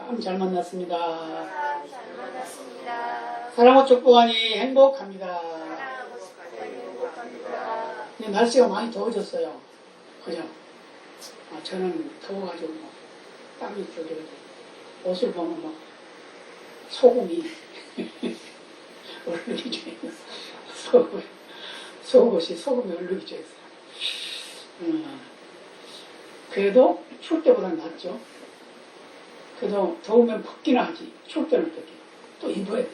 참 잘 만났습니다. 잘 만났습니다. 사랑과 축복하니 행복합니다. 사랑하고 싶고 행복합니다. 근데 날씨가 많이 더워졌어요. 그죠? 저는 더워가지고 땀이 줄줄 옷을 보면 소금이 얼룩이 져 있어요. 속옷이 소금이 얼룩이 져 있어요. 그래도 추울 때보다는 낫죠. 그래도 더우면 벗기나 하지. 추울 때는 벗기. 또 입어야 돼.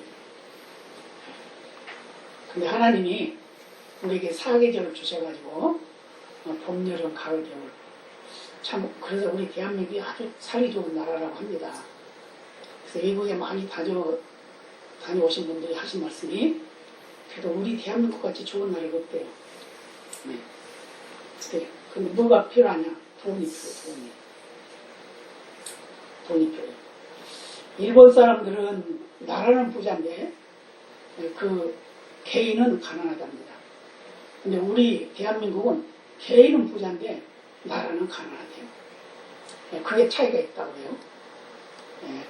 근데 하나님이 우리에게 사계절을 주셔가지고 봄, 여름, 가을, 겨울 참 그래서 우리 대한민국이 아주 살기 좋은 나라라고 합니다. 그래서 외국에 많이 다녀오신 분들이 하신 말씀이 그래도 우리 대한민국 같이 좋은 나라가 없대요. 네. 근데 뭐가 필요하냐? 돈이 필요해. 돈이 필요해. 일본 사람들은 나라는 부자인데 그 개인은 가난하답니다. 근데 우리 대한민국은 개인은 부자인데 나라는 가난하대요. 그게 차이가 있다고 해요.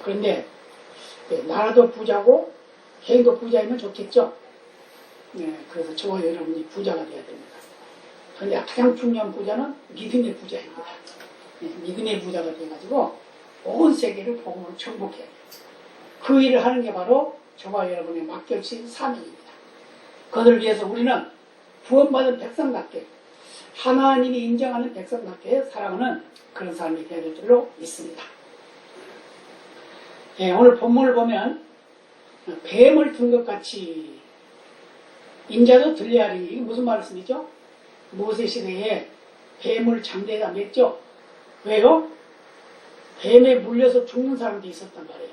그런데 나라도 부자고 개인도 부자이면 좋겠죠. 그래서 저와 여러분이 부자가 돼야 됩니다. 그런데 가장 중요한 부자는 믿음의 부자입니다. 믿음의 부자가 돼가지고 온 세계를 복음으로 정복해야 돼요. 그 일을 하는 게 바로 저와 여러분의 맡겨진 사명입니다. 그것을 위해서 우리는 구원받은 백성답게 하나님이 인정하는 백성답게 살아가는 그런 삶이 되어야 될 줄로 믿습니다. 오늘 본문을 보면 뱀을 든 것 같이 인자도 들려하리니 이게 무슨 말씀이죠? 모세 시대에 뱀을 장대에다 맸죠. 왜요? 뱀에 물려서 죽는 사람도 있었단 말이에요.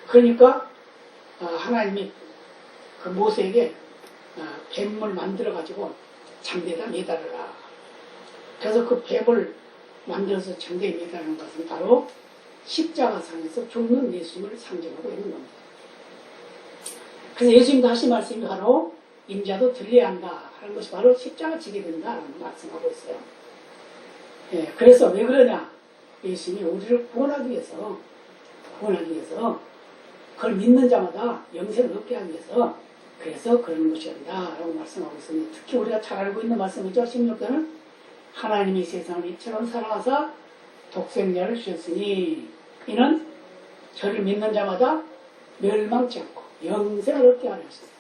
그러니까 하나님이 그 모세에게 뱀을 만들어가지고 장대에다 매달아라. 그래서 그 뱀을 만들어서 장대에 매달는 것은 바로 십자가상에서 죽는 예수님을 상징하고 있는 겁니다. 그래서 예수님도 하신 말씀이 바로 인자도 들려야 한다 하는 것이 바로 십자가 지게 된다라는 말씀하고 있어요. 그래서 왜 그러냐? 예수님이 우리를 구원하기 위해서 그걸 믿는 자마다 영생을 얻게 하기 위해서 그래서 그런 것이란다 라고 말씀하고 있습니다. 특히 우리가 잘 알고 있는 말씀이죠. 16절은 하나님이 세상을 이처럼 사랑하사 독생자를 주셨으니 이는 저를 믿는 자마다 멸망치 않고 영생을 얻게 하려 하셨어요.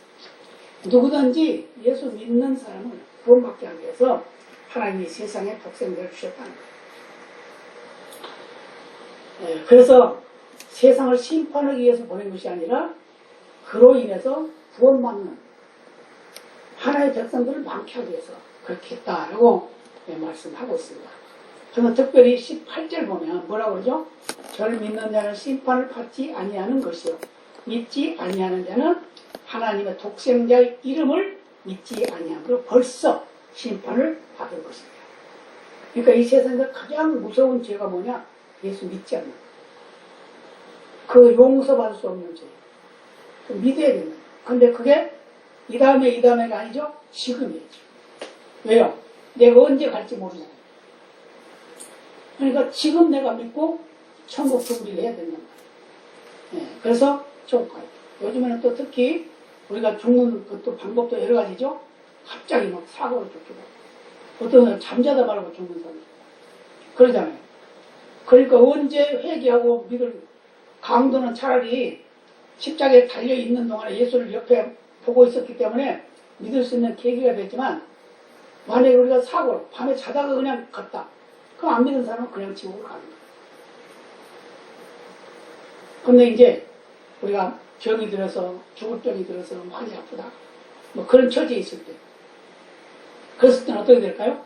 누구든지 예수 믿는 사람을 구원받게 하기 위해서 하나님이 세상에 독생자를 주셨다는 거예요. 그래서 세상을 심판하기 위해서 보낸 것이 아니라 그로 인해서 구원받는 하나의 백성들을 많게 하기 위해서 그렇게 했다라고 말씀하고 있습니다. 그러면 특별히 18절 보면 뭐라고 그러죠? 저를 믿는 자는 심판을 받지 아니하는 것이요 믿지 아니하는 자는 하나님의 독생자의 이름을 믿지 아니함으로 벌써 심판을 받은 것입니다. 그러니까 이 세상에서 가장 무서운 죄가 뭐냐? 예수 믿지 않는 것. 그 용서받을 수 없는 죄. 믿어야 된다. 근데 그게 이 다음에가 아니죠? 지금이에요. 왜요? 내가 언제 갈지 모르잖아요. 그러니까 지금 내가 믿고 천국 준비를 해야 된단 말이에요. 그래서 천국 가요. 요즘에는 또 특히 우리가 죽는 것도 방법도 여러 가지죠. 갑자기 막 사고를 쫓기고 어떤 사람 잠자다 말고 죽는 사람 그러잖아요. 그러니까 언제 회개하고 믿을 강도는 차라리 십자가에 달려있는 동안에 예수를 옆에 보고 있었기 때문에 믿을 수 있는 계기가 됐지만 만약에 우리가 사고로 밤에 자다가 그냥 갔다. 그럼 안 믿는 사람은 그냥 지옥으로 가는 거예요. 근데 이제 우리가 병이 들어서 죽을 병이 들어서 많이 아프다. 뭐 그런 처지에 있을 때 그랬을 때는 어떻게 될까요?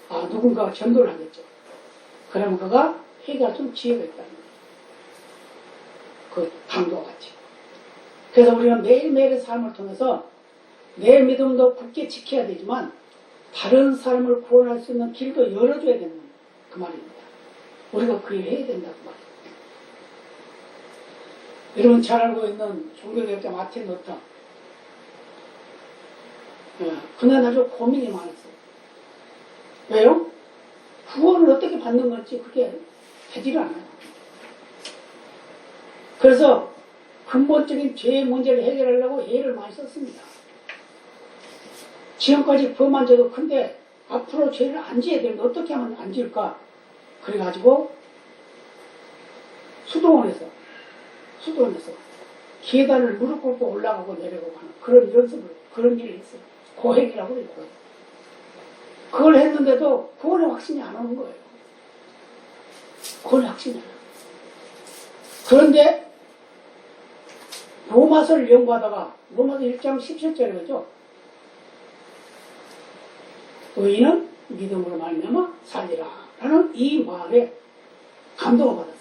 누군가가 전도를 하겠죠. 그러면 그가 회개할 좀 지혜가 있다는 거예요. 그 강도와 같이. 그래서 우리는 매일매일의 삶을 통해서 내 믿음도 굳게 지켜야 되지만 다른 사람을 구원할 수 있는 길도 열어줘야 되는 그 말입니다. 우리가 그 일을 해야 된다고 말입니다. 여러분 잘 알고 있는 종교개혁자 마틴 루터. 그날 아주 고민이 많았어요. 왜요? 구원을 어떻게 받는 건지 그게 되지가 않아요. 그래서 근본적인 죄의 문제를 해결하려고 애를 많이 썼습니다. 지금까지 범한 죄도 큰데 앞으로 죄를 안 지어야 되는데 어떻게 하면 안 지을까? 그래가지고 수도원에서 계단을 무릎 꿇고 올라가고 내려가고 하는 그런 연습을, 그런 일을 했어요. 고행이라고 해요, 고행. 그걸 했는데도 구원의 확신이 안 오는 거예요. 구원의 확신이 안 와요. 그런데 로마서를 연구하다가 로마서 1장 17절이죠. 의인은 믿음으로 말미암아 살리라 라는 이 말에 감동을 받았어요.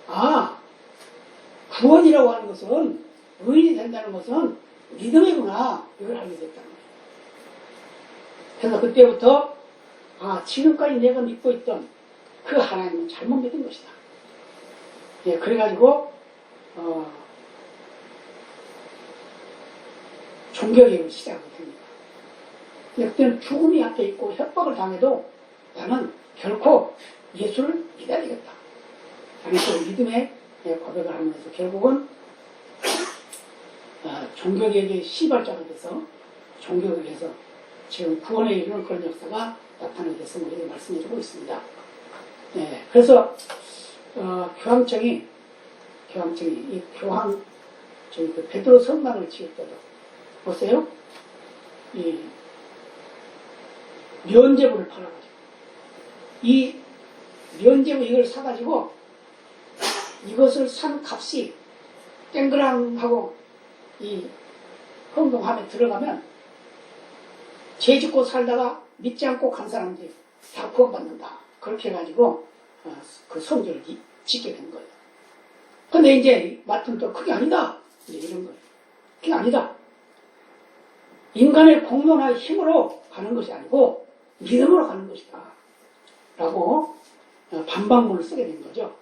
아, 구원이라고 하는 것은, 의인이 된다는 것은 믿음이구나, 이걸 알게 됐다는 거예요. 그래서 그때부터 아, 지금까지 내가 믿고 있던 그 하나님은 잘못 믿은 것이다. 예, 그래가지고 종교개혁을 시작하게 됩니다. 근데 그때는 죽음이 앞에 있고 협박을 당해도 나는 결코 예수를 기다리겠다. 라는 그 믿음의 고백을 하면서 결국은 종교개혁의 시발자가 돼서 종교개혁에서 지금 구원에 이르는 그런 역사가 나타나게 됐음을 우리가 말씀해주고 있습니다. 네, 그래서 교황청이 이 교황 저희 그 베드로 성당을 지을 때도 보세요. 이 면제부를 팔아가지고 이 면제부 이걸 사가지고 이것을 산 값이 땡그랑하고 이 헌금함에 들어가면 죄 짓고 살다가 믿지 않고 간 사람들이 다 구원받는다. 그렇게 해가지고 그 성전을 짓게 된 거예요. 근데 이제 마트는 또 그게 아니다. 이제 이런 거예요. 그게 아니다. 인간의 공로나 힘으로 가는 것이 아니고 믿음으로 가는 것이다. 라고 반박문을 쓰게 된 거죠.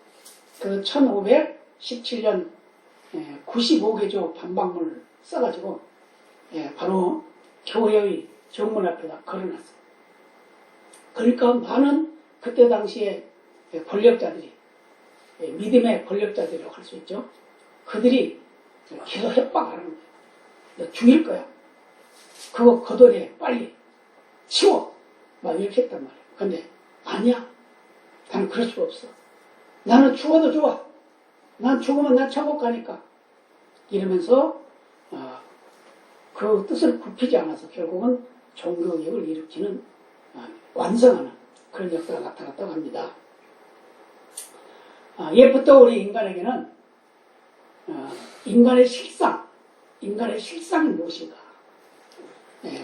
그 1517년 95개조 반박문을 써가지고 바로 교회의 정문 앞에다 걸어놨어요. 그러니까 많은 그때 당시에 권력자들이, 믿음의 권력자들이라고 할 수 있죠. 그들이 계속 협박하는 거예요. 너 죽일 거야. 그거 걷어내, 빨리. 치워. 막 이렇게 했단 말이에요. 근데 아니야. 나는 그럴 수가 없어. 나는 죽어도 좋아. 난 죽으면 난 천국 가니까. 이러면서 그 뜻을 굽히지 않아서 결국은 종교개혁을 일으키는 완성하는 그런 역사가 나타났다고 합니다. 예부터 우리 인간에게는 인간의 실상이 무엇인가.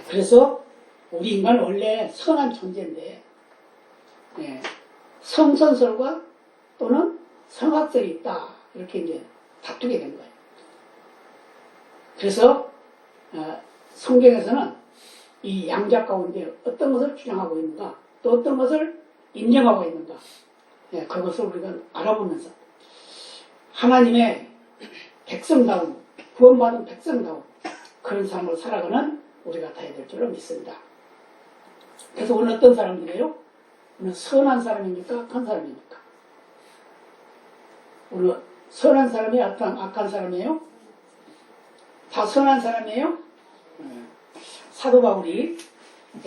그래서 우리 인간은 원래 선한 존재인데 성선설과 또는 성악설이 있다. 이렇게 이제 다투게 된 거예요. 그래서 성경에서는 이 양자 가운데 어떤 것을 주장하고 있는가, 또 어떤 것을 인정하고 있는가, 그것을 우리가 알아보면서 하나님의 백성다운, 구원받은 백성다운 그런 삶을 살아가는 우리가 되어야 될 줄로 믿습니다. 그래서 오늘 어떤 사람들이에요? 오늘 선한 사람입니까? 악한 사람입니까? 오늘 선한 사람이 악한 사람이에요? 다 선한 사람이에요? 사도 바울이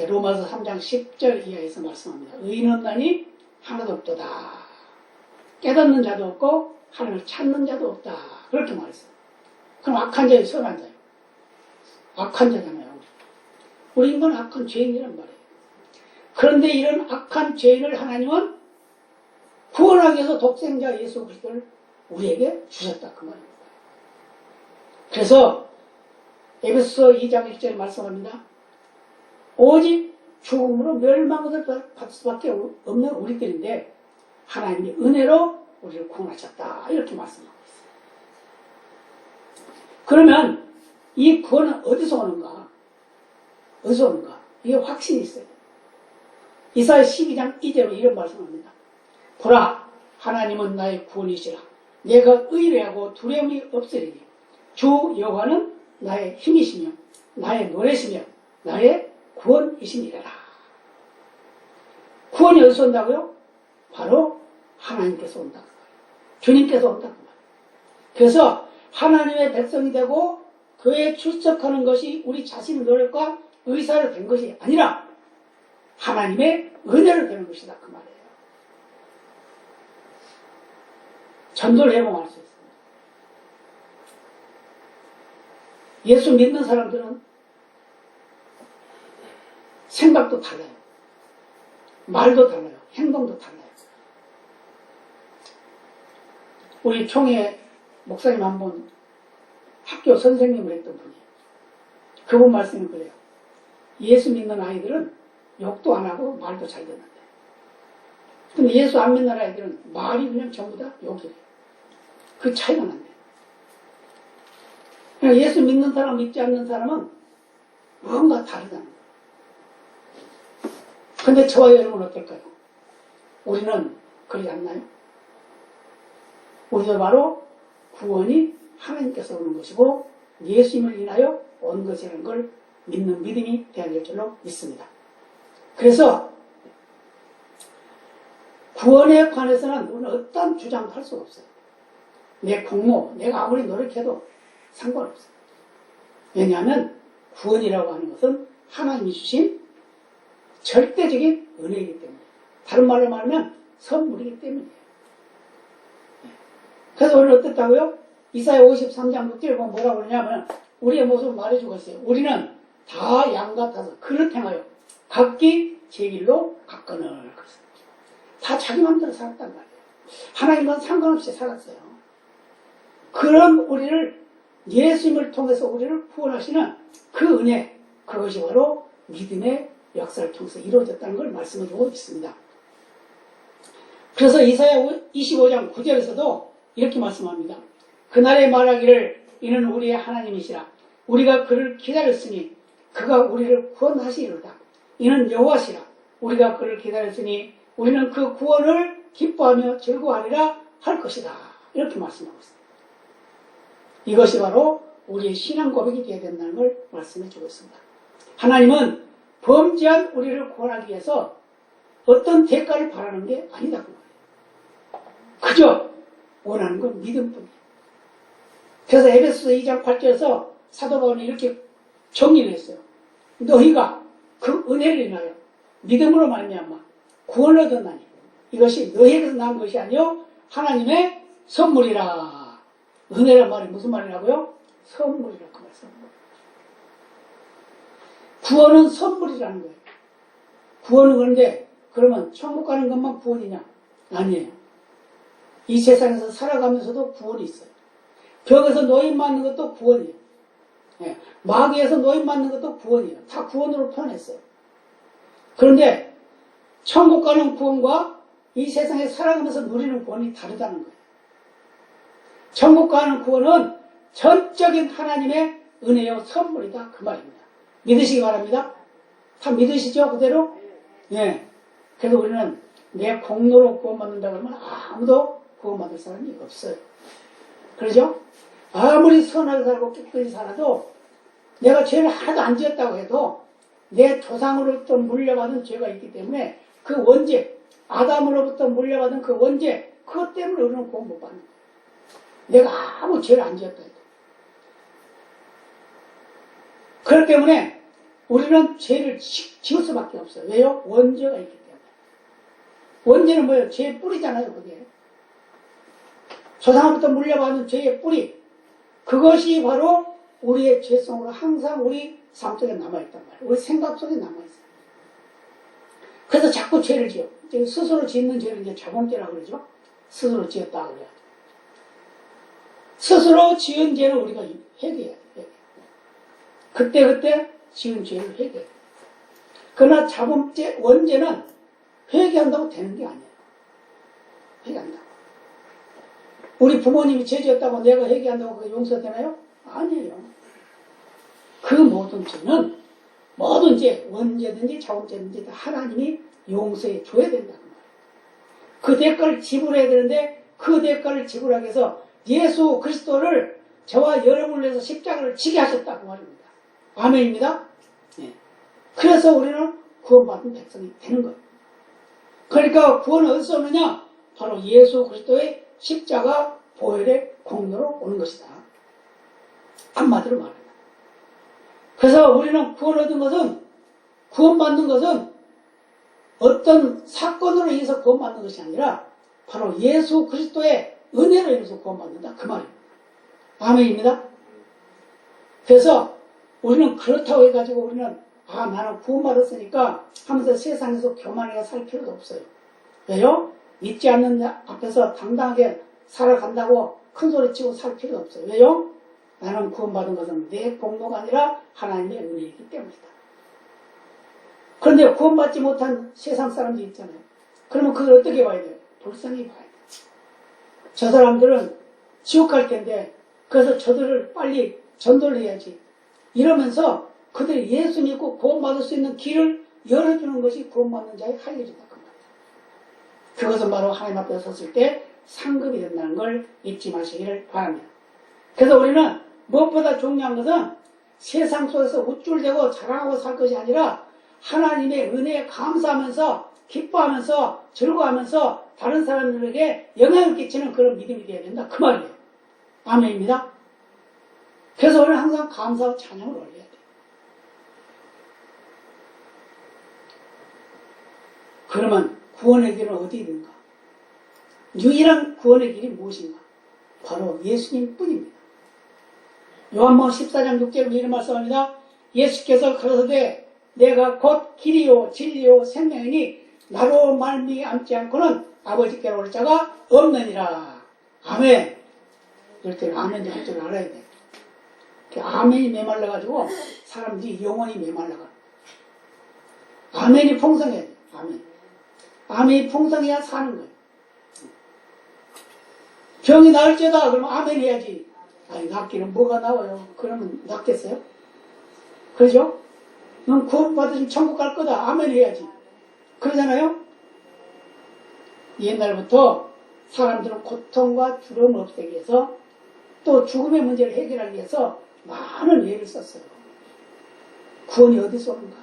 로마서 3장 10절 이하에서 말씀합니다. 의인 없나니 하나도 없도다. 깨닫는 자도 없고 하나님을 찾는 자도 없다. 그렇게 말했어요. 그럼 악한 자예요, 선한 자예요? 악한 자잖아요. 우리 인간은 악한 죄인이란 말이에요. 그런데 이런 악한 죄인을 하나님은 구원하기 위해서 독생자 예수 그리스도를 우리에게 주셨다. 그 말입니다. 그래서 에베소서 2장 1절에 말씀합니다. 오직 죽음으로 멸망을 받을 수밖에 없는 우리들인데 하나님이 은혜로 우리를 구원하셨다. 이렇게 말씀하고 있어요. 그러면 이 구원은 어디서 오는가? 어디서 오는가? 이게 확신이 있어요. 이사야 12장 2절로 이런 말씀합니다. 보라, 하나님은 나의 구원이시라. 내가 의뢰하고 두려움이 없으리니 주 여호와는 나의 힘이시며 나의 노래시며 나의 구원이시니라. 구원이 어디서 온다고요? 바로 하나님께서 온다. 주님께서 온다. 그래서 하나님의 백성이 되고 교회에 출석하는 것이 우리 자신의 노력과 의사로 된 것이 아니라 하나님의 은혜로 되는 것이다 그 말이에요. 전도를 해봉할 수 있습니다. 예수 믿는 사람들은 생각도 달라요. 말도 달라요. 행동도 달라요. 우리 총회 목사님 한 분 학교 선생님을 했던 분이에요. 그분 말씀이 그래요. 예수 믿는 아이들은 욕도 안 하고 말도 잘 듣는데. 근데 예수 안 믿는 아이들은 말이 그냥 전부 다 욕이래요. 그 차이가 난대. 그냥 예수 믿는 사람, 믿지 않는 사람은 뭔가 다르다는 거예요. 근데 저와 여러분은 어떨까요? 우리는 그러지 않나요? 우리도 바로 구원이 하나님께서 오는 것이고 예수님을 인하여 온 것이라는 걸 믿는 믿음이 되어야 될 줄로 믿습니다. 그래서 구원에 관해서는 우리는 어떤 주장도 할 수가 없어요. 내 공모, 내가 아무리 노력해도 상관없어요. 왜냐하면 구원이라고 하는 것은 하나님이 주신 절대적인 은혜이기 때문에, 다른 말로 말하면 선물이기 때문이에요. 그래서 오늘 어떻다고요? 이사야 53장 6절에 보면 뭐라고 그러냐면 우리의 모습을 말해주고 있어요. 우리는 다 양 같아서 그릇 행하여 각기 제 길로 갔거늘. 다 자기 마음대로 살았단 말이에요. 하나님과 상관없이 살았어요. 그런 우리를 예수님을 통해서 우리를 구원하시는 그 은혜, 그것이 바로 믿음의 역사를 통해서 이루어졌다는 걸 말씀해주고 있습니다. 그래서 이사야 25장 9절에서도 이렇게 말씀합니다. 그날에 말하기를 이는 우리의 하나님이시라. 우리가 그를 기다렸으니 그가 우리를 구원하시리로다. 이는 여호와시라. 우리가 그를 기다렸으니 우리는 그 구원을 기뻐하며 즐거워하리라 할 것이다. 이렇게 말씀하고 있습니다. 이것이 바로 우리의 신앙 고백이 되어야 된다는 걸 말씀해 주고 있습니다. 하나님은 범죄한 우리를 구원하기 위해서 어떤 대가를 바라는 게 아니다. 그저 원하는 건 믿음뿐이에요. 그래서 에베소서 2장 8절에서 사도 바울이 이렇게 정리를 했어요. 너희가 그 은혜를 인하여 믿음으로 말미암아 구원을 얻었나니 이것이 너희에게서 난 것이 아니요 하나님의 선물이라. 은혜란 말이 무슨 말이라고요? 선물이라 그 말. 선물. 구원은 선물이라는 거예요. 구원은 그런데 그러면 천국 가는 것만 구원이냐? 아니에요. 이 세상에서 살아가면서도 구원이 있어요. 벽에서 노임 맞는 것도 구원이에요. 예. 마귀에서 노임 맞는 것도 구원이에요. 다 구원으로 표현했어요. 그런데 천국 가는 구원과 이 세상에 살아가면서 누리는 구원이 다르다는 거예요. 천국 가는 구원은 전적인 하나님의 은혜요 선물이다 그 말입니다. 믿으시기 바랍니다. 다 믿으시죠 그대로? 예. 그래서 우리는 내 공로로 구원받는다 그러면 아무도 구원받을 사람이 없어요. 그러죠? 아무리 선하게 살고 깨끗이 살아도 내가 죄를 하나도 안 지었다고 해도 내 조상으로부터 물려받은 죄가 있기 때문에 그 원죄, 아담으로부터 물려받은 그 원죄, 그것 때문에 우리는 구원 못 받는 거예요. 내가 아무 죄를 안 지었다 해도. 그렇기 때문에 우리는 죄를 지을 수밖에 없어요. 왜요? 원죄가 있기 때문에. 원죄는 뭐예요? 죄의 뿌리잖아요, 그게. 조상으로부터 물려받은 죄의 뿌리. 그것이 바로 우리의 죄성으로 항상 우리 삶 속에 남아있단 말이에요. 우리 생각 속에 남아있어요. 그래서 자꾸 죄를 지어. 스스로 짓는 죄를 이제 자범죄라고 그러죠. 스스로 지었다 그래요. 스스로 지은 죄를 우리가 회개해야 돼요. 그때 지은 죄를 회개해요. 그러나 자범죄, 원죄는 회개한다고 되는 게 아니에요. 회개한다고. 우리 부모님이 죄 지었다고 내가 회개한다고 그게 용서되나요? 아니에요. 그 모든 죄는 모든 죄, 원죄든지 자범죄든지 다 하나님이 용서해 줘야 된다는 거예요. 그 대가를 지불해야 되는데 그 대가를 지불하기 위해서 예수 그리스도를 저와 여러분을 위해서 십자가를 지게 하셨다고 말입니다. 아멘입니다. 네. 그래서 우리는 구원받은 백성이 되는 거예요. 그러니까 구원은 어디서 오느냐? 바로 예수 그리스도의 십자가 보혈의 공로로 오는 것이다. 한마디로 말합니다. 그래서 우리는 구원받는 것은 어떤 사건으로 인해서 구원받는 것이 아니라 바로 예수 그리스도의 은혜로 인해서 구원받는다. 그 말입니다. 아멘입니다. 그래서 우리는 그렇다고 해가지고 우리는 나는 구원받았으니까 하면서 세상에서 교만하게 살 필요도 없어요. 왜요? 믿지 않는 자 앞에서 당당하게 살아간다고 큰 소리치고 살 필요도 없어요. 왜요? 나는 구원받은 것은 내 공로가 아니라 하나님의 은혜이기 때문이다. 그런데 구원받지 못한 세상 사람들이 있잖아요. 그러면 그걸 어떻게 봐야 돼요? 불쌍히 봐야 돼요. 저 사람들은 지옥 갈 텐데 그래서 저들을 빨리 전도를 해야지. 이러면서 그들이 예수 믿고 구원받을 수 있는 길을 열어주는 것이 구원받는 자의 할 일이다. 그 말이다. 그것은 바로 하나님 앞에 섰을 때 상급이 된다는 걸 잊지 마시기를 바랍니다. 그래서 우리는 무엇보다 중요한 것은 세상 속에서 우쭐대고 자랑하고 살 것이 아니라 하나님의 은혜에 감사하면서 기뻐하면서 즐거워하면서 다른 사람들에게 영향을 끼치는 그런 믿음이 되어야 된다. 그 말이에요. 아멘입니다. 그래서 우리는 항상 감사와 찬양을 올려야 돼요. 그러면 구원의 길은 어디 있는가? 유일한 구원의 길이 무엇인가? 바로 예수님 뿐입니다. 요한복음 14장 6절에 이런 말씀합니다. 예수께서 가라사대 내가 곧 길이요 진리요 생명이니 나로 말미암지 않고는 아버지께로 올 자가 없느니라. 아멘. 이럴 때는 아멘 할 줄 알아야 돼. 아멘이 메말라가지고 사람들이 영혼이 메말라가. 아멘이 풍성해야 돼. 아멘. 아멘이 풍성해야 사는 거예요. 병이 나을지어다 그러면 아멘 해야지. 아니 낫기는 뭐가 나와요? 그러면 낫겠어요? 그러죠? 넌 구원받으면 천국 갈 거다. 아멘 해야지. 그러잖아요? 옛날부터 사람들은 고통과 두려움을 없애기 위해서 또 죽음의 문제를 해결하기 위해서 많은 예를 썼어요. 구원이 어디서 오는가?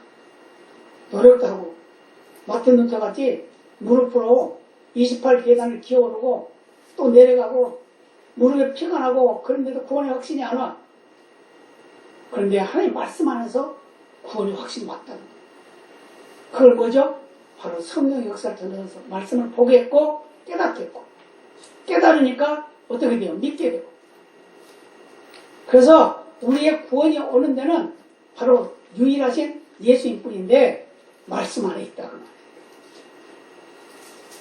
노력도 하고 마틴 루터 같이 무릎으로 28계단을 기어오르고 또 내려가고 무릎에 피가 나고 그런데도 구원의 확신이 안 와. 그런데 하나님 말씀 안에서 구원의 확신이 왔다는 거예요. 그걸 뭐죠? 바로 성령의 역사를 통해서 말씀을 보게 했고 깨닫게 했고 깨달으니까 어떻게 돼요? 믿게 되고. 그래서 우리의 구원이 오는 데는 바로 유일하신 예수님 뿐인데 말씀 안에 있다고 말해요.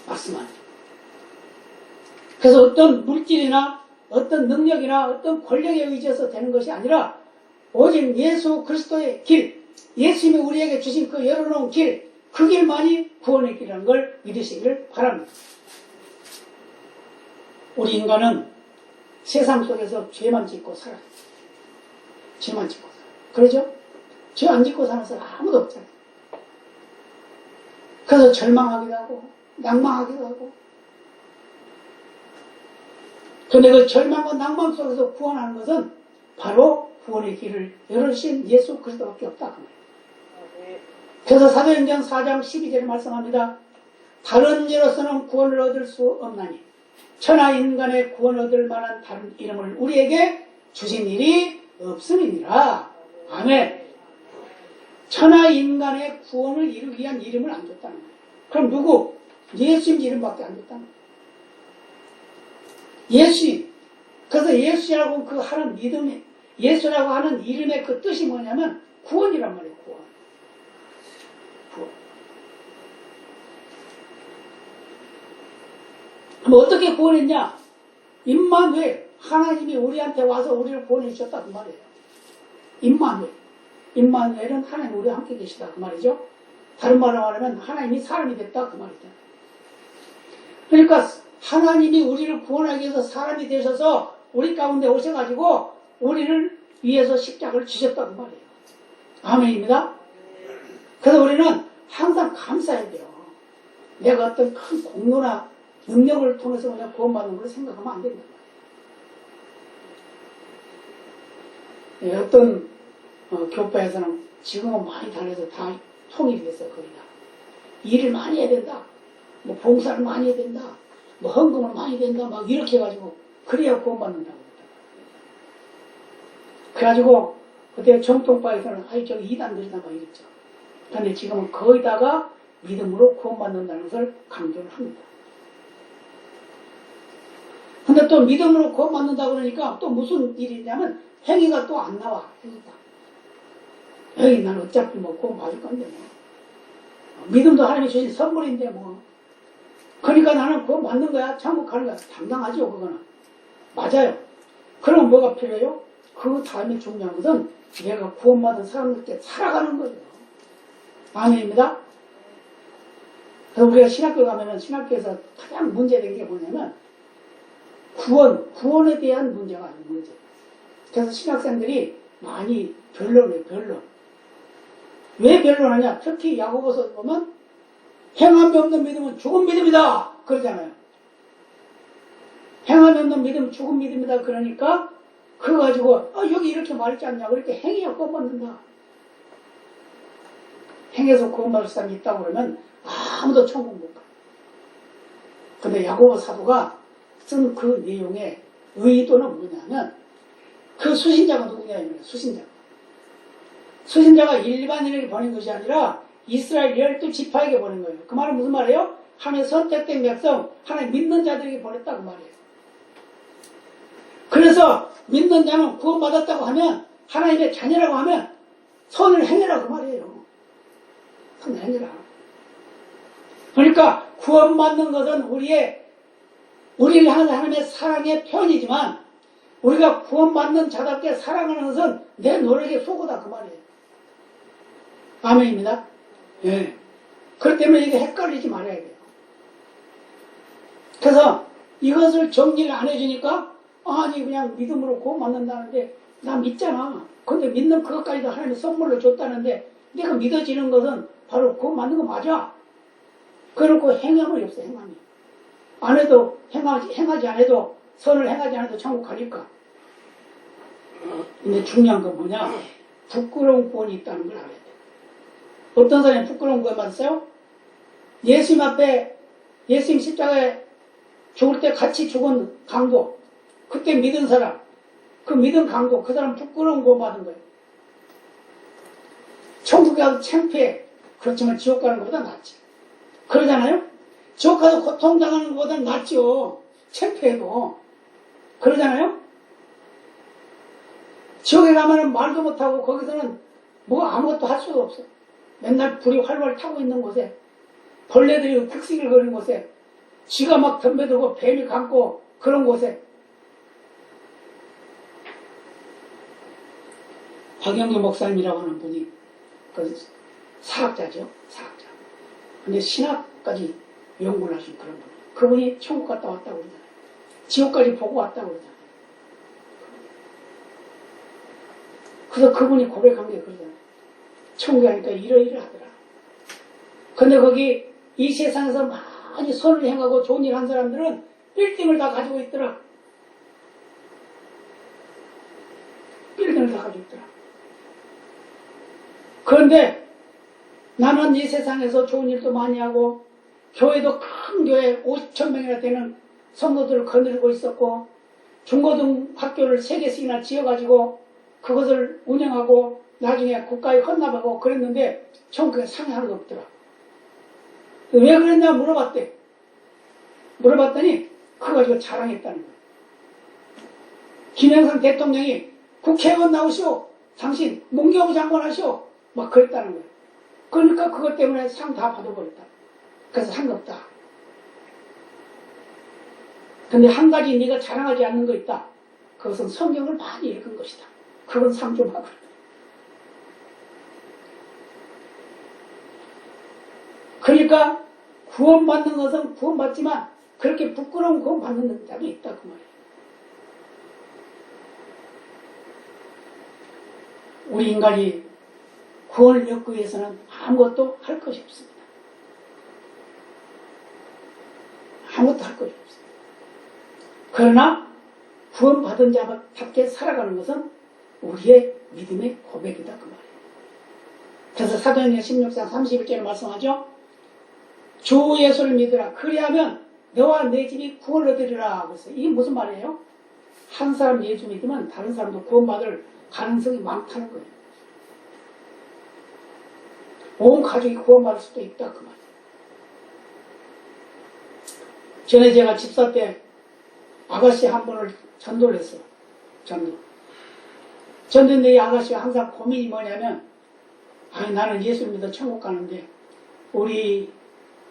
말씀 안에. 그래서 어떤 물질이나 어떤 능력이나 어떤 권력에 의지해서 되는 것이 아니라 오직 예수 그리스도의 길, 예수님이 우리에게 주신 그 열어놓은 길, 그 길만이 구원의 길이라는 걸 믿으시기를 바랍니다. 우리 인간은 세상 속에서 죄만 짓고 살아요. 죄만 짓고 살아요. 그러죠? 죄 안 짓고 사는 사람 아무도 없잖아요. 그래서 절망하기도 하고 낭망하기도 하고 그런데 그 절망과 낭망 속에서 구원하는 것은 바로 구원의 길을 열어주신 예수 그리스도밖에 없다. 그래서 사도행전 4장 12절에 말씀합니다. 다른 이로서는 구원을 얻을 수 없나니 천하 인간의 구원을 얻을 만한 다른 이름을 우리에게 주신 일이 없음이니라. 아멘. 천하 인간의 구원을 이루기 위한 이름을 안 줬다는 거예요. 그럼 누구? 예수님 이름밖에 안 줬다는 거예요. 예수님. 그래서 예수라고 그 하는 믿음이, 예수라고 하는 이름의 그 뜻이 뭐냐면 구원이란 말이에요. 구원. 구원. 그럼 어떻게 구원했냐? 임마누엘. 하나님이 우리한테 와서 우리를 구원해 주셨다 그 말이에요. 임마누엘. 임마누엘은 하나님 우리와 함께 계시다 그 말이죠. 다른 말로 말하면 하나님이 사람이 됐다 그 말이죠. 그러니까 하나님이 우리를 구원하기 위해서 사람이 되셔서 우리 가운데 오셔가지고 우리를 위해서 십자가를 지셨다 그 말이에요. 아멘입니다. 그래서 우리는 항상 감사해야 돼요. 내가 어떤 큰 공로나 능력을 통해서 그냥 구원받는 걸 생각하면 안 된다. 예, 어떤 교파에서는 지금은 많이 달려서 다 통일이 됐어요. 거기가 일을 많이 해야 된다, 뭐 봉사를 많이 해야 된다, 뭐 헌금을 많이 해야 된다, 막 이렇게 해가지고 그래야 구원받는다고 그랬다. 그래가지고 그때 정통파에서는 아이 저기 이단들이다 막 이랬죠. 그런데 지금은 거의다가 믿음으로 구원받는다는 것을 강조를 합니다. 근데 또 믿음으로 구원받는다 그러니까 또 무슨 일이 있냐면 행위가 또 안 나와. 행위가. 에이 난 어차피 뭐 구원받을 건데 뭐. 믿음도 하나님이 주신 선물인데 뭐. 그러니까 나는 구원받는 거야. 천국 가는 거야. 당당하죠 그거는. 맞아요. 그럼 뭐가 필요해요? 그 다음에 중요한 것은 내가 구원받은 사람들께 살아가는 거예요. 아멘입니다. 그래서 우리가 신학교 가면은 신학교에서 가장 문제된 게 뭐냐면 구원에 대한 문제가 아닌 문제. 그래서 신학생들이 많이 변론해요, 변론. 왜 변론하냐? 특히 야고보서 보면 행함이 없는 믿음은 죽은 믿음이다. 그러잖아요. 행함이 없는 믿음은 죽은 믿음이다. 그러니까 그거 가지고 여기 이렇게 말했지 않냐. 그렇게 행위가 구원받는다. 행해서 구원받을 사람이 있다고 그러면 아무도 천국 못 가. 근데 야고보 사도가 쓴 그 내용의 의도는 뭐냐면 그 수신자가 누구냐면 수신자. 수신자가 일반인에게 보낸 것이 아니라 이스라엘 12지파에게 보낸 거예요. 그 말은 무슨 말이에요? 하나님의 선택된 백성, 하나님 믿는 자들에게 보냈다 그 말이에요. 그래서 믿는 자는 구원받았다고 하면 하나님의 자녀라고 하면 선을 행해라 그 말이에요. 선을 행해라. 그러니까 구원받는 것은 우리를 향한 하나님의 사랑의 표현이지만 우리가 구원받는 자답게 살아가는 것은 내 노력의 소고다 그 말이에요. 아멘입니다. 예. 그렇기 때문에 이게 헷갈리지 말아야 돼요. 그래서 이것을 정리를 안 해주니까 아니 그냥 믿음으로 구원받는다는데 나 믿잖아. 근데 믿는 그것까지도 하나님이 선물로 줬다는데 내가 믿어지는 것은 바로 구원받는 거 맞아. 그렇고 행함이 없어 행함이. 안 해도 행하지 않아도 선을 행하지 않아도 천국 가니까. 근데 중요한 건 뭐냐? 부끄러운 구원이 있다는 걸 알아야 돼. 어떤 사람이 부끄러운 구원 받았어요? 예수님 앞에 예수님 십자가에 죽을 때 같이 죽은 강도, 그때 믿은 사람, 그 믿은 강도, 그 사람 부끄러운 구원 받은 거예요. 천국에 가서 창피해. 그렇지만 지옥 가는 것보다 낫지. 그러잖아요? 지옥 가서 고통당하는 것보다 낫죠. 창피해도. 그러잖아요? 지옥에 가면은 말도 못하고 거기서는 뭐 아무것도 할 수가 없어. 맨날 불이 활활 타고 있는 곳에 벌레들이 픽식을 거리는 곳에 쥐가 막 덤벼들고 뱀이 감고 그런 곳에 박영규 목사님이라고 하는 분이 그 사학자죠. 사학자. 근데 신학까지 연구를 하신 그런 분. 그분이 천국 갔다 왔다고 그러잖아요. 지옥까지 보고 왔다고 그러잖아요. 그래서 그분이 고백한 게 그러잖아요. 천국에 가니까 이러이러하더라. 근데 거기 이 세상에서 많이 선을 행하고 좋은 일 한 사람들은 빌딩을 다 가지고 있더라. 빌딩을 다 가지고 있더라. 그런데 나는 이 세상에서 좋은 일도 많이 하고 교회도 큰 교회 50,000명이나 되는 성도들을 거느리고 있었고 중고등학교를 3개씩이나 지어가지고 그것을 운영하고 나중에 국가에 헌납하고 그랬는데 천국에 상이 하나도 없더라. 왜 그랬냐 물어봤대. 물어봤더니 그거 가지고 자랑했다는 거예요. 김영삼 대통령이 국회의원 나오시오. 당신 문교부 장관 하시오. 막 그랬다는 거예요. 그러니까 그것 때문에 상 다 받아버렸다. 그래서 상 없다. 근데 한 가지 네가 자랑하지 않는 거 있다. 그것은 성경을 많이 읽은 것이다. 그건 상 좀 하고. 그러니까 구원받는 것은 구원받지만 그렇게 부끄러운 구원받는 자도 있다 그 말이에요. 우리 인간이 구원을 얻기 위해서는 아무것도 할 것이 없습니다. 아무것도 할 것이 없습니다. 그러나 구원받은 자답게 살아가는 것은 우리의 믿음의 고백이다 그 말이에요. 그래서 사도행전 16장 31절에 말씀하죠. 주 예수를 믿으라. 그리하면 너와 내 집이 구원을 얻으리라. 그랬어요. 이게 무슨 말이에요? 한 사람 예수 믿으면 다른 사람도 구원받을 가능성이 많다는 거예요. 온 가족이 구원받을 수도 있다 그 말이에요. 전에 제가 집사 때 아가씨 한 분을 전도를 했어요. 전도인데 이 아가씨가 항상 고민이 뭐냐면, 아니 나는 예수 믿어 천국 가는데 우리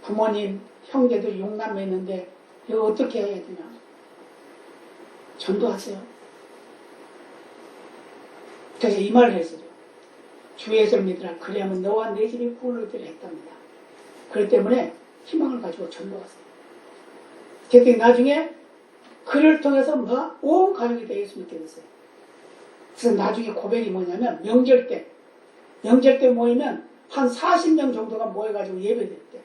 부모님 형제들 6남매 있는데 이거 어떻게 해야 되냐. 전도하세요. 그래서 이 말을 했어요. 주 예수를 믿으라. 그래야만 너와 내 집이 구원을 얻으려 했답니다. 그렇기 때문에 희망을 가지고 전도하세요. 그랬더니 나중에 그를 통해서 온 가족이 다 예수 믿게 됐어요. 그래서 나중에 고백이 뭐냐면 명절 때 모이면 한 40명 정도가 모여가지고 예배드렸대.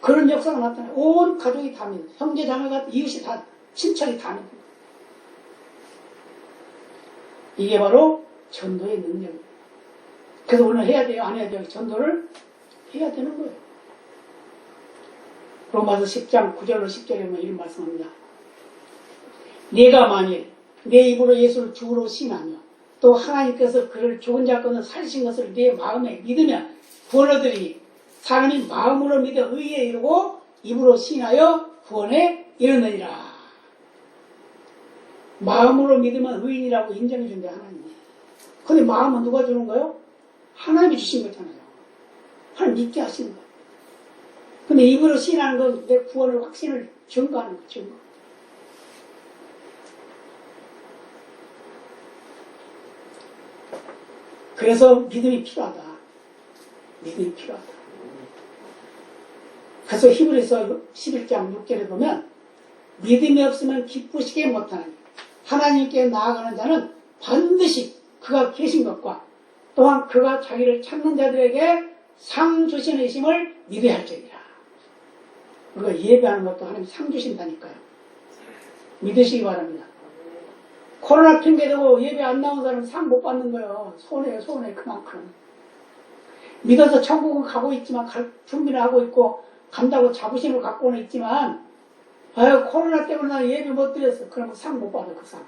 그런 역사가 나타나요. 온 가족이 다 믿어요. 형제 자매가 이웃이 다 친척이 다 믿어요. 이게 바로 전도의 능력이에요. 그래서 오늘 해야 돼요? 안 해야 돼요? 전도를 해야 되는 거예요. 로마서 10장 9절로 10절에 보면 이런 말씀합니다. 네가 만일 내 입으로 예수를 주로 신하며 또 하나님께서 그를 죽은 자 가운데 살리신 것을 내 마음에 믿으면 구원 얻으리니 사람이 마음으로 믿어 의에 이르고 입으로 신하여 구원에 이르느니라. 마음으로 믿으면 의인이라고 인정해 준대 하나님이. 근데 마음은 누가 주는 거예요? 하나님이 주신 거잖아요. 하나님 믿게 하시는 거예요. 근데 입으로 신하는 건 내 구원을 확신을 증거하는 거예요. 증거. 그래서 믿음이 필요하다. 믿음이 필요하다. 그래서 히브리서 11장 6절에 보면 믿음이 없으면 기쁘시게 못하나니 하나님께 나아가는 자는 반드시 그가 계신 것과 또한 그가 자기를 찾는 자들에게 상 주시는 이심을 믿어야 할지니라. 우리가 예배하는 것도 하나님 상 주신다니까요. 믿으시기 바랍니다. 코로나 핑계대고 예배 안 나온 사람은 상 못 받는 거예요. 손해요, 손해 그만큼. 믿어서 천국은 가고 있지만 갈 준비를 하고 있고 간다고 자부심을 갖고는 있지만 아유 코로나 때문에 나 예배 못 드렸어. 그러면 상 못 받아 그 상.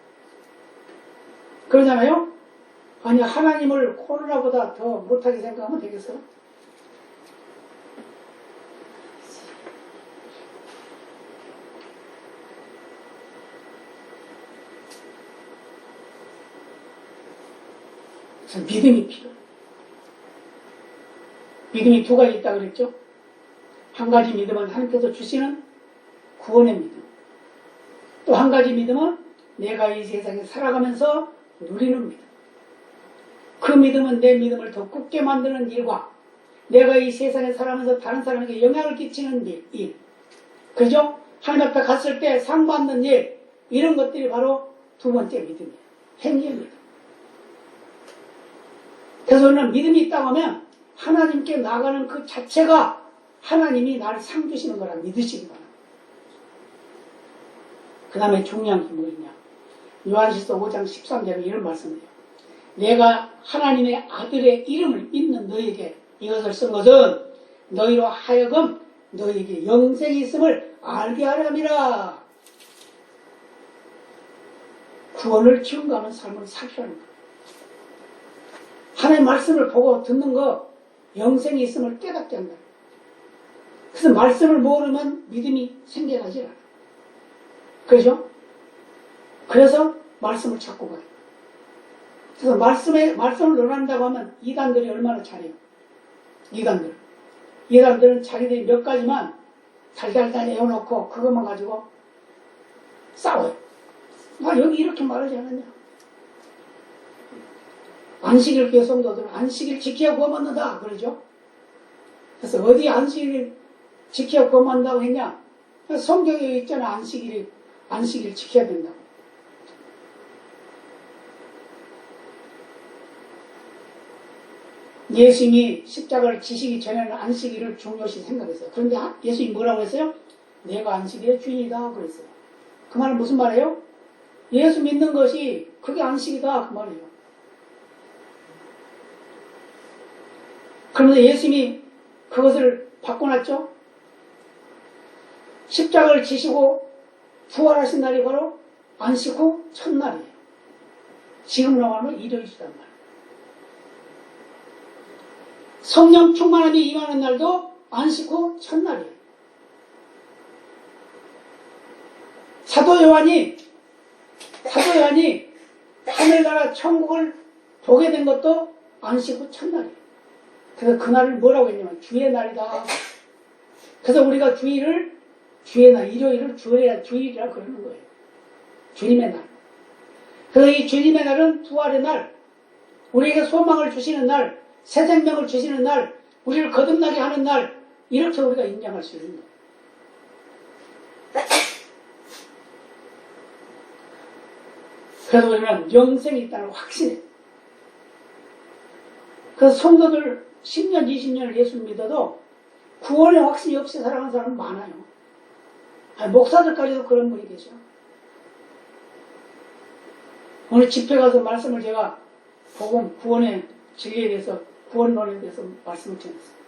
그러잖아요. 아니 하나님을 코로나보다 더 못하게 생각하면 되겠어요? 그래서 믿음이 필요해요. 믿음이 두 가지 있다고 그랬죠? 한 가지 믿음은 하나님께서 주시는 구원의 믿음. 또 한 가지 믿음은 내가 이 세상에 살아가면서 누리는 믿음. 그 믿음은 내 믿음을 더 굳게 만드는 일과 내가 이 세상에 살아가면서 다른 사람에게 영향을 끼치는 일. 그죠? 하나님 앞에 갔을 때 상 받는 일. 이런 것들이 바로 두 번째 믿음이에요. 행위의 믿음. 그래서 우리는 믿음이 있다고 하면 하나님께 나가는 그 자체가 하나님이 나를 상 주시는 거라 믿으시기 바랍니다. 그 다음에 중요한 게 뭐냐. 요한일서 5장 13절에 이런 말씀이에요. 내가 하나님의 아들의 이름을 믿는 너에게 이것을 쓴 것은 너희로 하여금 너희에게 영생이 있음을 알게 하려 함이라. 구원을 증거하는 삶을 살피라는 거예요. 하나님의 말씀을 보고 듣는 거 영생이 있음을 깨닫게 한다. 그래서 말씀을 모르면 믿음이 생겨나질 않아. 그렇죠? 그래서 말씀을 찾고 가요. 그래서 말씀을 논한다고 하면 이단들이 얼마나 잘해요. 이단들은 자기들이 몇 가지만 달달달 외워놓고 그것만 가지고 싸워요. 여기 이렇게 말하지 않았냐. 안식일 교회 성도들은 안식일 지켜야 구원받는다 그러죠. 그래서 어디 안식일 지켜야 구원받는다고 했냐. 성경에 있잖아. 안식일 지켜야 된다고. 예수님이 십자가를 지시기 전에는 안식일을 중요시 생각했어요. 그런데 예수님이 뭐라고 했어요? 내가 안식일의 주인이다 그랬어요. 그 말은 무슨 말이에요? 예수 믿는 것이 그게 안식이다 그 말이에요. 그런데 예수님이 그것을 바꿔놨죠. 십자가를 지시고 부활하신 날이 바로 안식 후 첫날이에요. 지금으로 말하면 일요일이란 말이에요. 성령 충만함이 임하는 날도 안식 후 첫날이에요. 사도 요한이 하늘나라 천국을 보게 된 것도 안식 후 첫날이에요. 그래서 그날을 뭐라고 했냐면 주의 날이다. 그래서 우리가 주의 날, 일요일을 주일이라 그러는 거예요. 주님의 날. 그래서 이 주님의 날은 부활의 날, 우리에게 소망을 주시는 날, 새 생명을 주시는 날, 우리를 거듭나게 하는 날, 이렇게 우리가 인정할 수 있는 거예요. 그래서 우리는 영생이 있다는 확신해. 그래서 성도들 10년, 20년을 예수를 믿어도 구원의 확신이 없이 살아가는 사람은 많아요. 아니, 목사들까지도 그런 분이 계셔. 오늘 집회 가서 말씀을 제가 복음, 구원의 진리에 대해서, 구원론에 대해서 말씀을 드렸어요.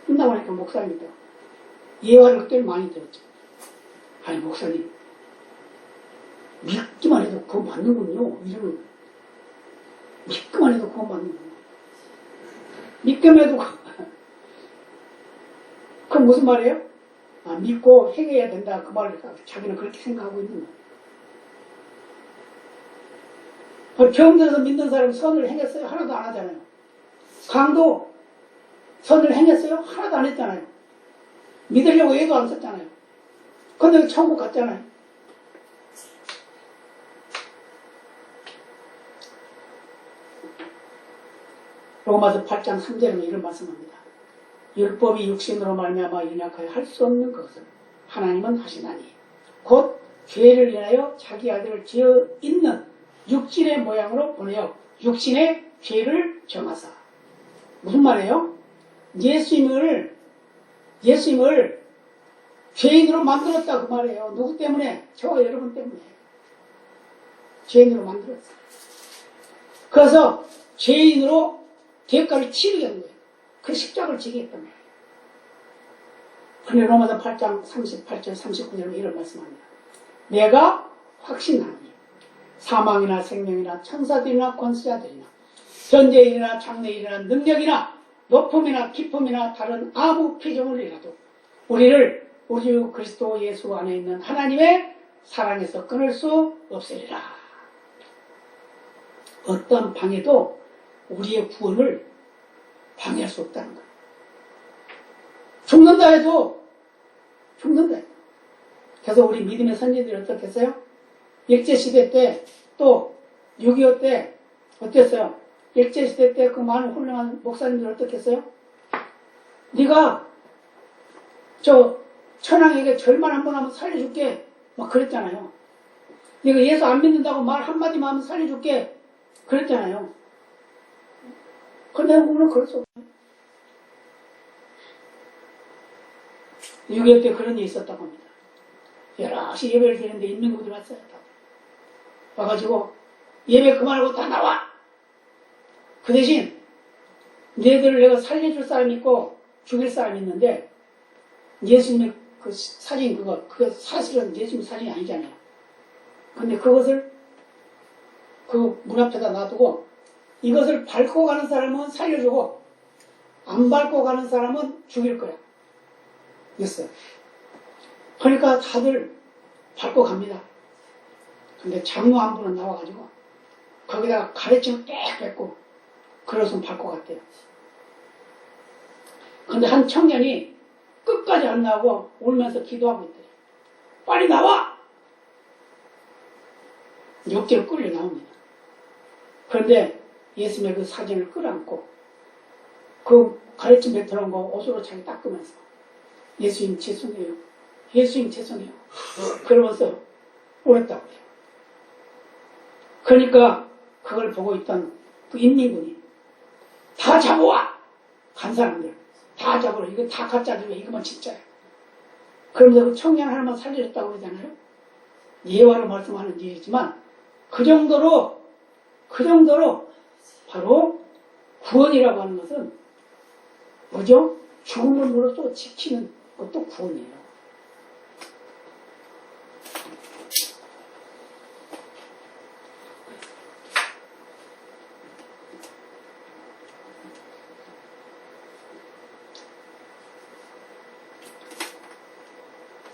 끝나고 나니까 목사님도 예화를 그때 많이 들었죠. 아니, 목사님, 믿기만 해도 그거 맞는군요. 이러는 거예요. 믿기만 해도 그거 맞는군요. 믿기만 해도 그건 무슨 말이에요? 아, 믿고 행해야 된다. 그 말을 자기는 그렇게 생각하고 있는 거예요. 처음 들어서 믿는 사람이 선을 행했어요? 하나도 안 하잖아요. 강도 선을 행했어요? 하나도 안 했잖아요. 믿으려고 애도 안 썼잖아요. 근데 천국 갔잖아요. 로마서 8장 3절에 이런 말씀합니다. 율법이 육신으로 말미암아 연약하여 할 수 없는 것을 하나님은 하시나니 곧 죄를 인하여 자기 아들을 지어 있는 육신의 모양으로 보내어 육신의 죄를 정하사. 무슨 말이에요? 예수님을 죄인으로 만들었다 그 말이에요. 누구 때문에? 저와 여러분 때문에. 죄인으로 만들었어요. 그래서 죄인으로 대가를 치르게 한 거예요. 그 십자가를 지게 했단 말이에요. 근데 로마서 8장 38절 39절에 이런 말씀합니다. 내가 확신하니 사망이나 생명이나 천사들이나 권세자들이나 현재일이나 장래일이나 능력이나 높음이나 깊음이나 다른 아무 피조물이라도 우리를 우리 주 그리스도 예수 안에 있는 하나님의 사랑에서 끊을 수 없으리라. 어떤 방해도 우리의 구원을 방해할 수 없다는 거예요. 죽는다 해도 죽는다 해도. 그래서 우리 믿음의 선지들이 어떻게 했어요? 일제시대 때 또 6.25 때 어땠어요? 일제시대 때 그 많은 훌륭한 목사님들 어떻게 했어요? 네가 저 천황에게 절만 한 번 하면 살려줄게 막 그랬잖아요. 네가 예수 안 믿는다고 말 한마디만 하면 살려줄게 그랬잖아요. 근데 우리는 그럴 수 없어요. 6.25 때 그런 일이 있었다고 합니다. 여럿이 예배를 드리는데 인민군들이 왔어요. 와가지고 예배 그만하고 다 나와! 그 대신 너희들을 내가 살려줄 사람이 있고 죽일 사람이 있는데 예수님의 그 사진 그거 사실은 예수님 사진이 아니잖아요. 근데 그것을 그 문 앞에다 놔두고 이것을 밟고 가는 사람은 살려주고 안 밟고 가는 사람은 죽일 거야. 됐어요. 그러니까 다들 밟고 갑니다. 근데 장로 한 분은 나와가지고 거기다가 가래침을 빽 뱉고 그러선 밟고 갔대요. 근데 한 청년이 끝까지 안 나오고 울면서 기도하고 있대요. 빨리 나와! 옆길로 끌려 나옵니다. 그런데 예수님의 그 사진을 끌어안고 그 가래침 뱉어놓은 거 옷으로 자기 닦으면서 예수님 죄송해요. 예수님 죄송해요. 그러면서 울었다고 해요. 그러니까 그걸 보고 있던 그 인민군이 다 잡아와! 간 사람들 다 잡으러 이거 다 가짜들이야. 이거만 진짜야. 그러면서 그 청년 하나만 살려줬다고 그러잖아요. 예화로 말씀하는 일이지만 그 정도로 바로 구원이라고 하는 것은 뭐죠? 죽음으로써 지키는 것도 구원이에요.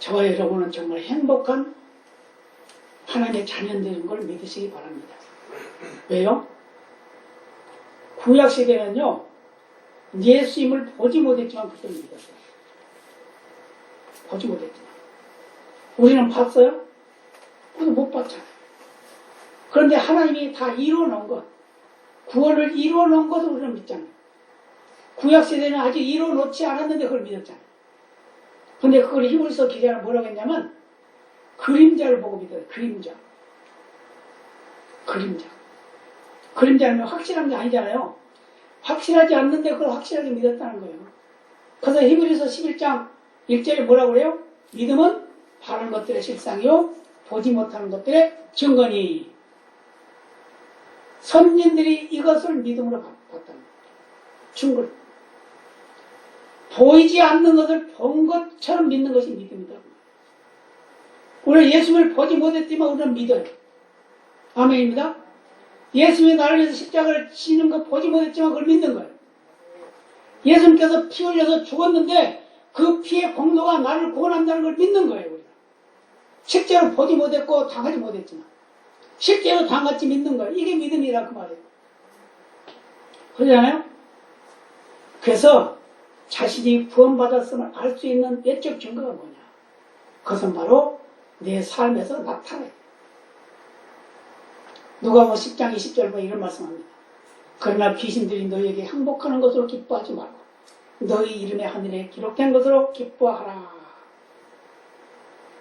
저와 여러분은 정말 행복한 하나님의 자녀들인 걸 믿으시기 바랍니다. 왜요? 구약 시대는요, 예수님을 보지 못했지만 그들을 믿었어요. 보지 못했지만. 우리는 봤어요? 우리도 못 봤잖아요. 그런데 하나님이 다 이루어놓은 것, 구원을 이루어놓은 것을 우리는 믿잖아요. 구약 시대는 아직 이루어놓지 않았는데 그걸 믿었잖아요. 근데 그걸 히브리서 기자는 뭐라고 했냐면 그림자를 보고 믿어요. 그림자. 그림자는 확실한 게 아니잖아요. 확실하지 않는데 그걸 확실하게 믿었다는 거예요. 그래서 히브리서 11장 1절에 뭐라고 그래요? 믿음은 바라는 것들의 실상이요 보지 못하는 것들의 증거니. 선진들이 이것을 믿음으로 봤다는 거예요. 증거를. 보이지 않는 것을 본 것처럼 믿는 것이 믿음이다. 우리는 예수님을 보지 못했지만 우리는 믿어요. 아멘입니다. 예수님이 나를 위해서 십자가를 지는 거 보지 못했지만 그걸 믿는 거예요. 예수님께서 피 흘려서 죽었는데 그 피의 공로가 나를 구원한다는 걸 믿는 거예요. 우리가. 실제로 보지 못했고 당하지 못했지만 실제로 당같이 믿는 거예요. 이게 믿음이라 그 말이에요. 그러잖아요. 그래서 자신이 구원받았음을 알 수 있는 외적 증거가 뭐냐? 그것은 바로 내 삶에서 나타나요. 누가복음 10장 20절 보면 이런 말씀합니다. 그러나 귀신들이 너희에게 항복하는 것으로 기뻐하지 말고 너희 이름의 하늘에 기록된 것으로 기뻐하라.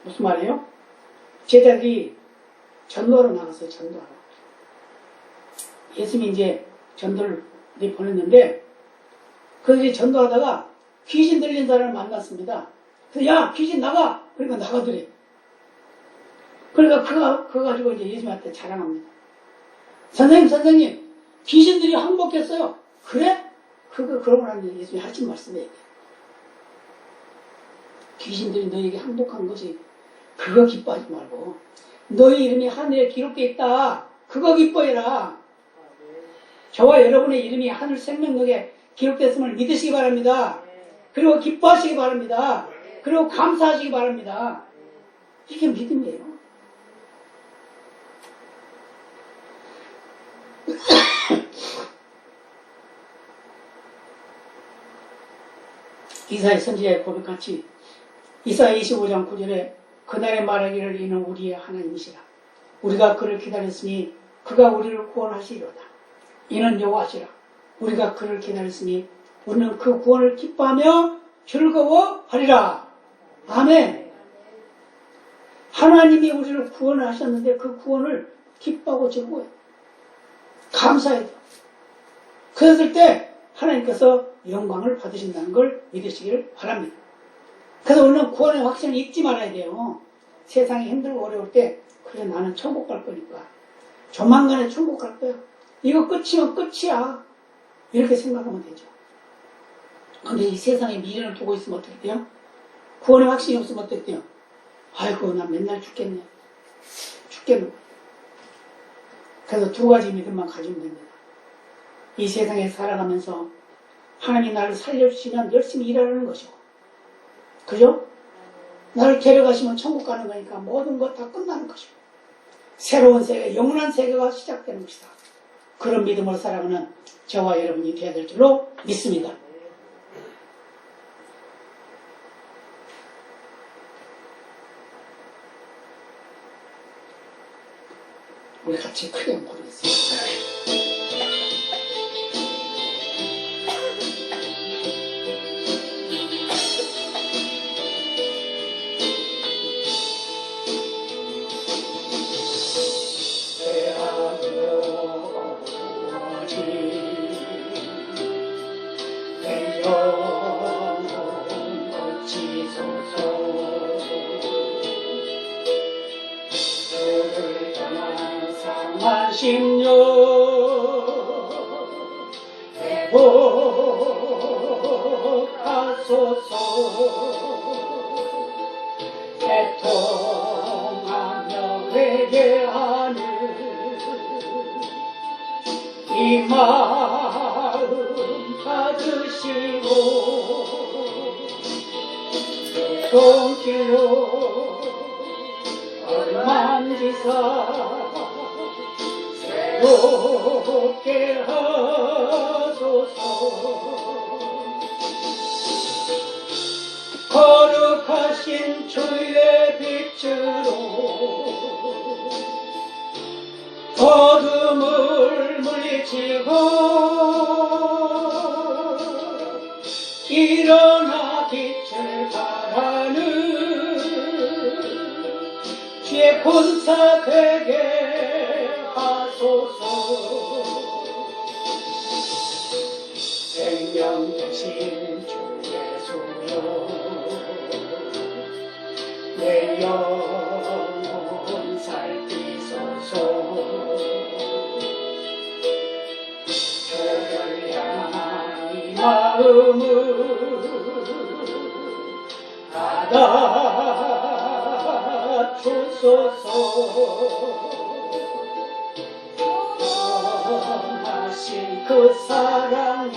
무슨 말이에요? 제자들이 전도하러 나갔어요. 전도하러. 예수님이 이제 전도를 보냈는데 그들이 전도하다가 귀신 들린 사람을 만났습니다. 그래서 야 귀신 나가! 그러니까 나가더래. 그러니까 그거 가지고 이제 예수님한테 자랑합니다. 선생님 귀신들이 항복했어요. 그래? 그러고 나면 예수님이 하신 말씀이에요. 귀신들이 너에게 항복한 것이 그거 기뻐하지 말고 너희 이름이 하늘에 기록되어 있다. 그거 기뻐해라. 저와 여러분의 이름이 하늘 생명록에 기록됐음을 믿으시기 바랍니다. 그리고 기뻐하시기 바랍니다. 그리고 감사하시기 바랍니다. 이게 믿음이에요. 이사야 선지자의 고백같이 이사야 25장 9절에 그날의 말하기를 이는 우리의 하나님이시라. 우리가 그를 기다렸으니 그가 우리를 구원하시리로다. 이는 여호와시라. 우리가 그를 기다렸으니 우리는 그 구원을 기뻐하며 즐거워하리라. 아멘. 하나님이 우리를 구원을 하셨는데 그 구원을 기뻐하고 즐거워해요. 감사해요. 그랬을 때 하나님께서 영광을 받으신다는 걸 믿으시기를 바랍니다. 그래서 우리는 구원의 확신을 잊지 말아야 돼요. 세상이 힘들고 어려울 때 그래 나는 천국 갈 거니까 조만간에 천국 갈 거야. 이거 끝이면 끝이야. 이렇게 생각하면 되죠. 근데 이 세상에 미련을 두고 있으면 어떻게 돼요? 구원의 확신이 없으면 어떻게 돼요? 아이고 나 맨날 죽겠네. 죽겠는 거예요. 그래서 두 가지 믿음만 가지면 됩니다. 이 세상에 살아가면서 하나님이 나를 살려주시면 열심히 일하는 것이고, 그죠? 나를 데려가시면 천국 가는 거니까 모든 것 다 끝나는 것이고, 새로운 세계, 영원한 세계가 시작되는 것이다. 그런 믿음으로 살아가는 저와 여러분이 되어야 될 줄로 믿습니다. 우리 같이 크게 한번 부르겠습니다. 십년 회복하소서. 애통하며 회개하는 이 마음 받으시고 손길로 역사 새롭게 하소서. 거룩하신 주의 빛으로 어둠을 물리치고 일어나 빛을 발하는 주의 본사 되게 하소서. 생명 되신 주 예수여, 내 영혼 살피소서. 주를 향한 이 마음을 받아주소서. 원하신 그 사랑에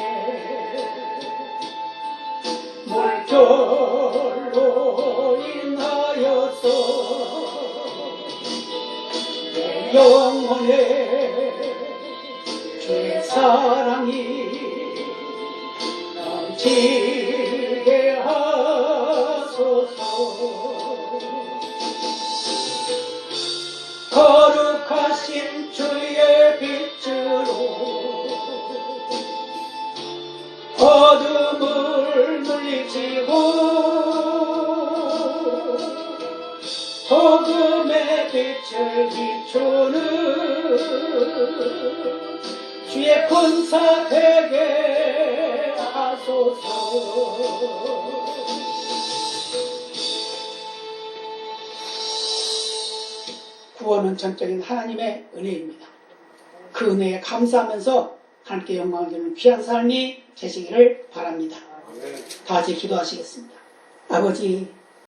물결로 인하여서 내 영혼에 주의 사랑이 넘치게 하소서. 거룩하신 주의 빛으로 어둠을 물리치고 복음의 빛을 비추는 주의 군사 되게 하소서. 구원은 전적인 하나님의 은혜입니다. 그 은혜에 감사하면서 하나님께 영광을 드리는 귀한 삶이 되시기를 바랍니다. 다 같이 기도하시겠습니다. 아버지,